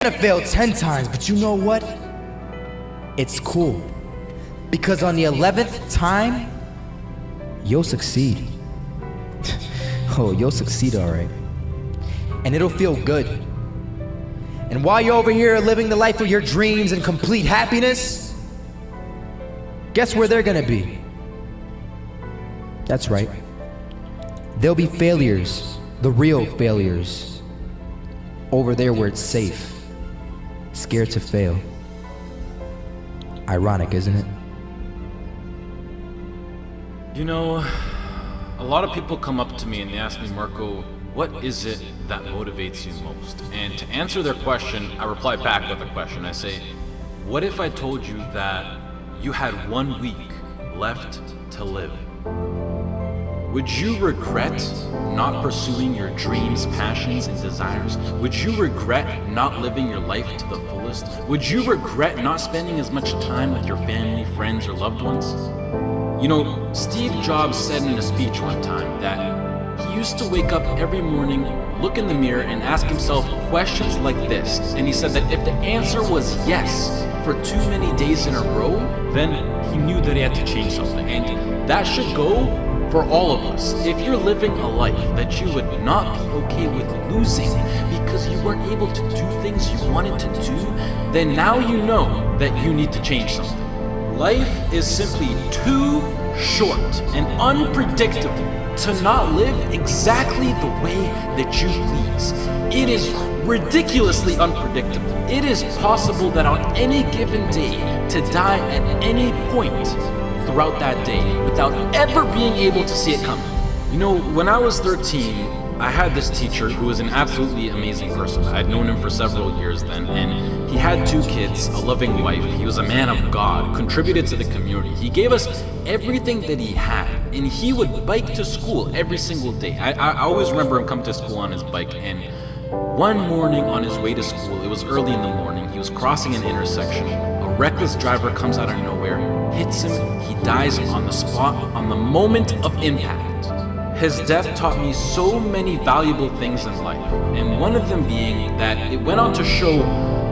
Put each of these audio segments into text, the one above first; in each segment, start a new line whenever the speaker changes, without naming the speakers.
gonna fail 10 times, but you know what? It's cool. Because on the 11th time, you'll succeed. Oh, you'll succeed, all right. And it'll feel good. And while you're over here living the life of your dreams and complete happiness, guess where they're gonna be? That's right. They'll be failures, the real failures, over there where it's safe, scared to fail. Ironic, isn't it?
You know, a lot of people come up to me and they ask me, Marco, what is it that motivates you most? And to answer their question, I reply back with a question. I say, what if I told you that you had 1 week left to live? Would you regret not pursuing your dreams, passions, and desires? Would you regret not living your life to the fullest? Would you regret not spending as much time with your family, friends, or loved ones? You know, Steve Jobs said in a speech one time that he used to wake up every morning, look in the mirror, and ask himself questions like this. And he said that if the answer was yes for too many days in a row, then he knew that he had to change something. And that should go for all of us. If you're living a life that you would not be okay with losing because you weren't able to do things you wanted to do, then now you know that you need to change something. Life is simply too short and unpredictable to not live exactly the way that you please. It is ridiculously unpredictable. It is possible that on any given day to die at any point throughout that day without ever being able to see it coming. You know, when I was 13, I had this teacher who was an absolutely amazing person. I'd known him for several years then, and he had 2 kids, a loving wife. He was a man of God, contributed to the community. He gave us everything that he had, and he would bike to school every single day. I always remember him come to school on his bike, and one morning on his way to school, it was early in the morning, he was crossing an intersection. A reckless driver comes out of nowhere, hits him, he dies on the spot, on the moment of impact. His death taught me so many valuable things in life, and one of them being that it went on to show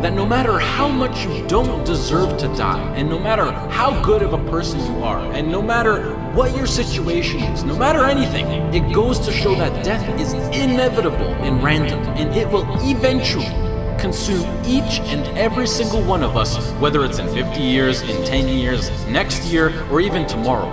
that no matter how much you don't deserve to die, and no matter how good of a person you are, and no matter what your situation is, no matter anything, it goes to show that death is inevitable and random, and it will eventually consume each and every single one of us, whether it's in 50 years, in 10 years, next year, or even tomorrow.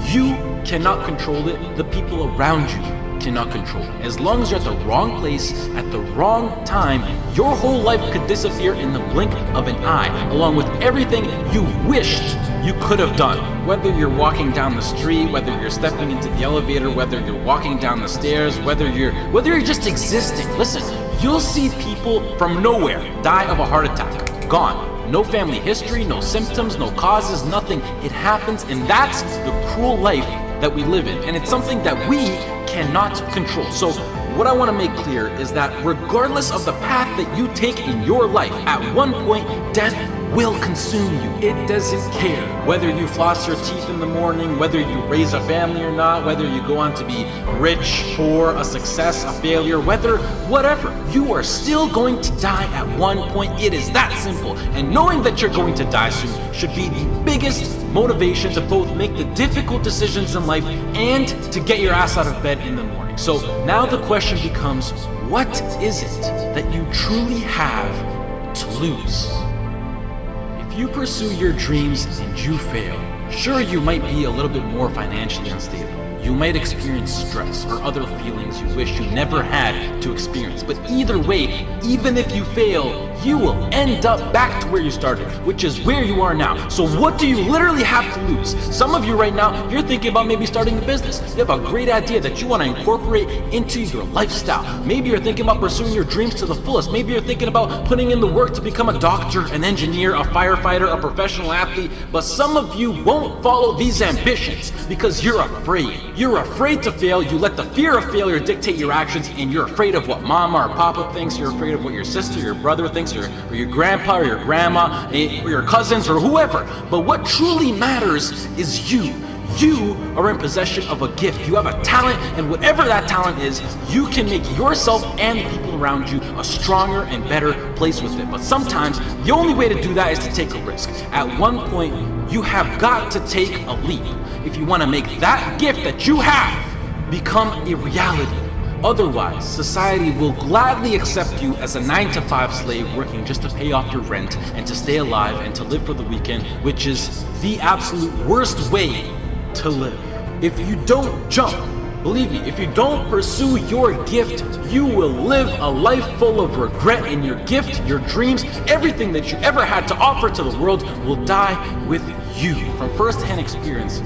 You cannot control it. The people around you cannot control it. As long as you're at the wrong place, at the wrong time, your whole life could disappear in the blink of an eye, along with everything you wished you could have done. Whether you're walking down the street, whether you're stepping into the elevator, whether you're walking down the stairs, whether you're just existing. Listen, you'll see people from nowhere die of a heart attack. Gone. No family history, no symptoms, no causes, nothing. It happens, and that's the cruel life that we live in. And it's something that we cannot control. So what I want to make clear is that regardless of the path that you take in your life, at one point, death will consume you. It doesn't care whether you floss your teeth in the morning, whether you raise a family or not, whether you go on to be rich, poor, a success, a failure, whatever. You are still going to die at one point. It is that simple. And knowing that you're going to die soon should be the biggest motivation to both make the difficult decisions in life and to get your ass out of bed in the morning. So now the question becomes, what is it that you truly have to lose? If you pursue your dreams and you fail, sure, you might be a little bit more financially unstable. You might experience stress or other feelings you wish you never had to experience. But either way, even if you fail, you will end up back to where you started, which is where you are now. So what do you literally have to lose? Some of you right now, you're thinking about maybe starting a business. You have a great idea that you want to incorporate into your lifestyle. Maybe you're thinking about pursuing your dreams to the fullest. Maybe you're thinking about putting in the work to become a doctor, an engineer, a firefighter, a professional athlete. But some of you won't follow these ambitions because you're afraid. You're afraid to fail. You let the fear of failure dictate your actions, and you're afraid of what mama or papa thinks. You're afraid of what your sister, your brother thinks, or your grandpa or your grandma, or your cousins or whoever. But what truly matters is you. You are in possession of a gift. You have a talent, and whatever that talent is, you can make yourself and the people around you a stronger and better place with it. But sometimes the only way to do that is to take a risk. At one point, you have got to take a leap if you want to make that gift that you have become a reality. Otherwise, society will gladly accept you as a 9-to-5 slave working just to pay off your rent and to stay alive and to live for the weekend, which is the absolute worst way to live. If you don't jump, believe me, if you don't pursue your gift, you will live a life full of regret, and your gift, your dreams, everything that you ever had to offer to the world will die with you. From first-hand experience,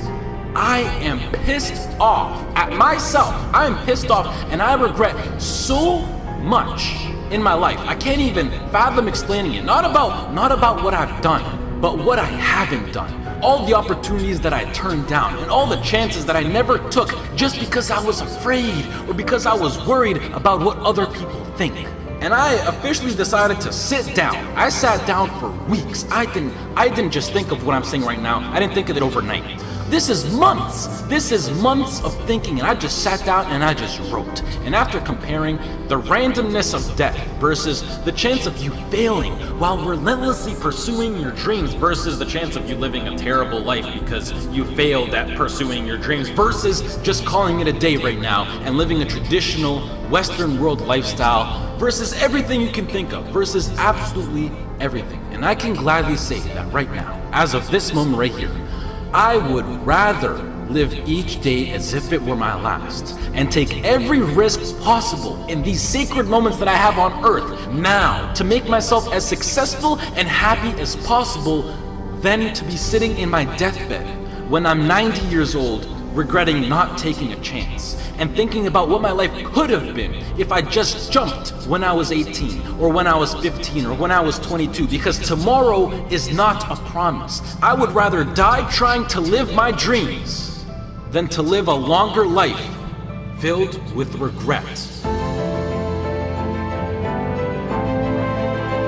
I am pissed off at myself. I am pissed off, and I regret so much in my life. I can't even fathom explaining it. Not about what I've done, but what I haven't done. All the opportunities that I turned down, and all the chances that I never took just because I was afraid or because I was worried about what other people think. And I officially decided to sit down. I sat down for weeks. I didn't just think of what I'm saying right now. I didn't think of it overnight. This is months. This is months of thinking, and I just sat down and I just wrote. And after comparing the randomness of death versus the chance of you failing while relentlessly pursuing your dreams versus the chance of you living a terrible life because you failed at pursuing your dreams versus just calling it a day right now and living a traditional Western world lifestyle versus everything you can think of versus absolutely everything. And I can gladly say that right now, as of this moment right here, I would rather live each day as if it were my last and take every risk possible in these sacred moments that I have on earth now to make myself as successful and happy as possible than to be sitting in my deathbed when I'm 90 years old regretting not taking a chance and thinking about what my life could have been if I just jumped when I was 18 or when I was 15 or when I was 22, because tomorrow is not a promise. I would rather die trying to live my dreams than to live a longer life filled with regret.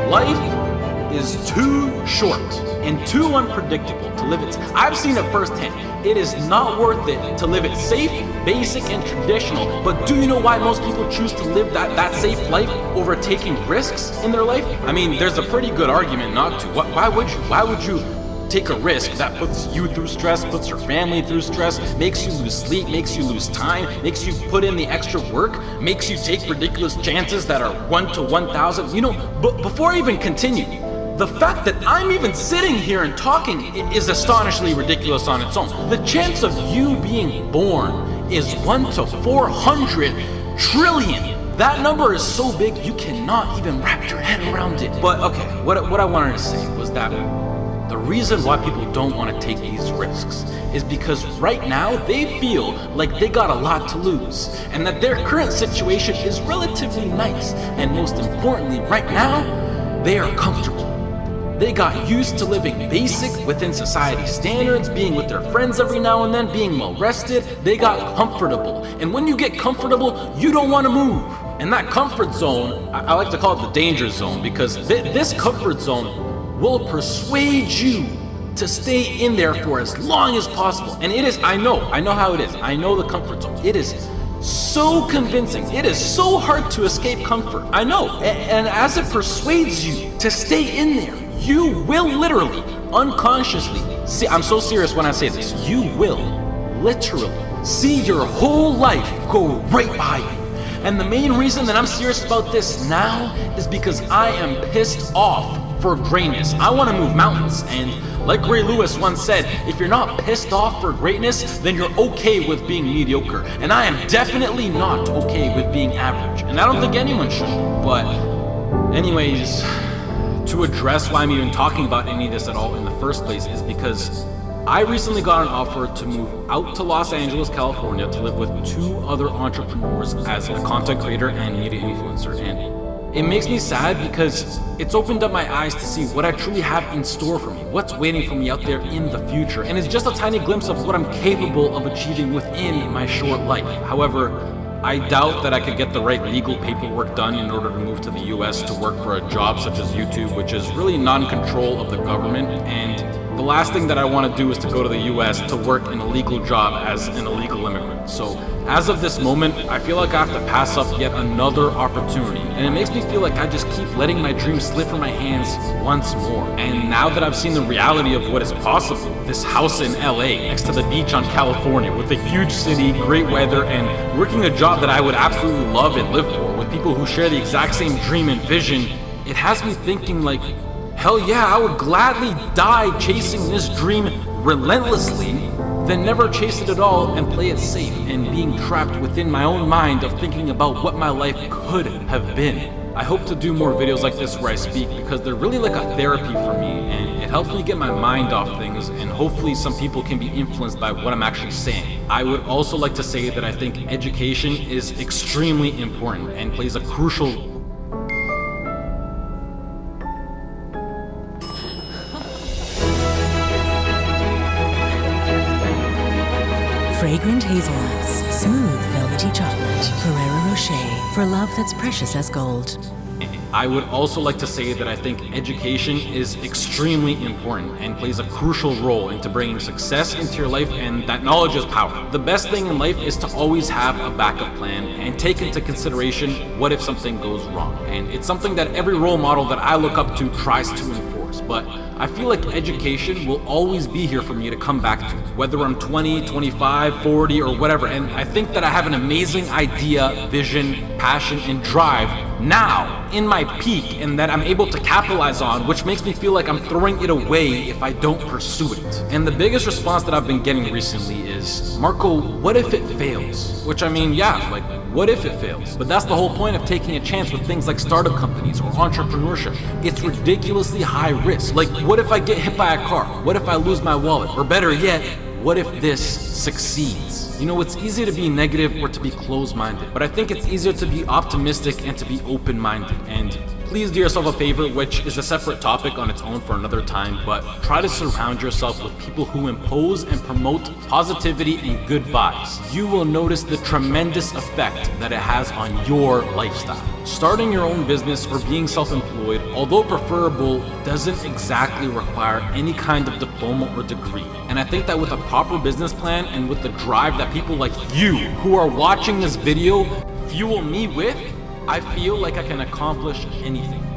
Life is too short and too unpredictable to live it. I've seen it firsthand. It is not worth it to live it safe, basic, and traditional. But do you know why most people choose to live that safe life over taking risks in their life? I mean, there's a pretty good argument not to. Why would you? Why would you take a risk that puts you through stress, puts your family through stress, makes you lose sleep, makes you lose time, makes you put in the extra work, makes you take ridiculous chances that are 1 to 1,000? You know, but before I even continue, the fact that I'm even sitting here and talking is astonishingly ridiculous on its own. The chance of you being born is 1 to 400 trillion. That number is so big you cannot even wrap your head around it. But okay, what I wanted to say was that the reason why people don't want to take these risks is because right now they feel like they got a lot to lose and that their current situation is relatively nice, and most importantly, right now, they are comfortable. They got used to living basic within society standards, being with their friends every now and then, being well rested. They got comfortable. And when you get comfortable, you don't want to move. And that comfort zone, I like to call it the danger zone, because this comfort zone will persuade you to stay in there for as long as possible. And it is, I know how it is. I know the comfort zone. It is so convincing. It is so hard to escape comfort. I know. And as it persuades you to stay in there, you will literally, unconsciously, see, I'm so serious when I say this, you will literally see your whole life go right by you. And the main reason that I'm serious about this now is because I am pissed off for greatness. I want to move mountains, and like Ray Lewis once said, if you're not pissed off for greatness, then you're okay with being mediocre. And I am definitely not okay with being average, and I don't think anyone should. But anyways, to address why I'm even talking about any of this at all in the first place is because I recently got an offer to move out to Los Angeles, California to live with 2 other entrepreneurs as a content creator and media influencer. And it makes me sad because it's opened up my eyes to see what I truly have in store for me, what's waiting for me out there in the future. And it's just a tiny glimpse of what I'm capable of achieving within my short life. However, I doubt that I could get the right legal paperwork done in order to move to the US to work for a job such as YouTube, which is really non-control of the government, and The last thing that I want to do is to go to the US to work an illegal job as an illegal immigrant. So as of this moment, I feel like I have to pass up yet another opportunity. And it makes me feel like I just keep letting my dreams slip from my hands once more. And now that I've seen the reality of what is possible, this house in LA next to the beach on California with a huge city, great weather, and working a job that I would absolutely love and live for with people who share the exact same dream and vision, it has me thinking like, hell yeah, I would gladly die chasing this dream relentlessly than never chase it at all and play it safe and being trapped within my own mind of thinking about what my life could have been. I hope to do more videos like this where I speak because they're really like a therapy for me and it helps me get my mind off things and hopefully some people can be influenced by what I'm actually saying. I would also like to say that I think education is extremely important and plays a crucial
Fragrant hazelnuts, smooth velvety chocolate, Ferrero Rocher, for love that's precious as gold.
I would also like to say that I think education is extremely important and plays a crucial role into bringing success into your life, and that knowledge is power. The best thing in life is to always have a backup plan and take into consideration what if something goes wrong. And it's something that every role model that I look up to tries to enforce, but I feel like education will always be here for me to come back to, whether I'm 20, 25, 40, or whatever. And I think that I have an amazing idea, vision, passion, and drive now in my peak and that I'm able to capitalize on, which makes me feel like I'm throwing it away if I don't pursue it. And the biggest response that I've been getting recently is, Marco, what if it fails? Which I mean, yeah, like, what if it fails? But that's the whole point of taking a chance with things like startup companies or entrepreneurship. It's ridiculously high risk. Like, what if I get hit by a car? What if I lose my wallet? Or better yet, what if this succeeds? You know, it's easy to be negative or to be closed-minded, but I think it's easier to be optimistic and to be open-minded. And please do yourself a favor, which is a separate topic on its own for another time, but try to surround yourself with people who impose and promote positivity and good vibes. You will notice the tremendous effect that it has on your lifestyle. Starting your own business or being self-employed, although preferable, doesn't exactly require any kind of diploma or degree. And I think that with a proper business plan and with the drive that people like you who are watching this video fuel me with, I feel like I can accomplish anything.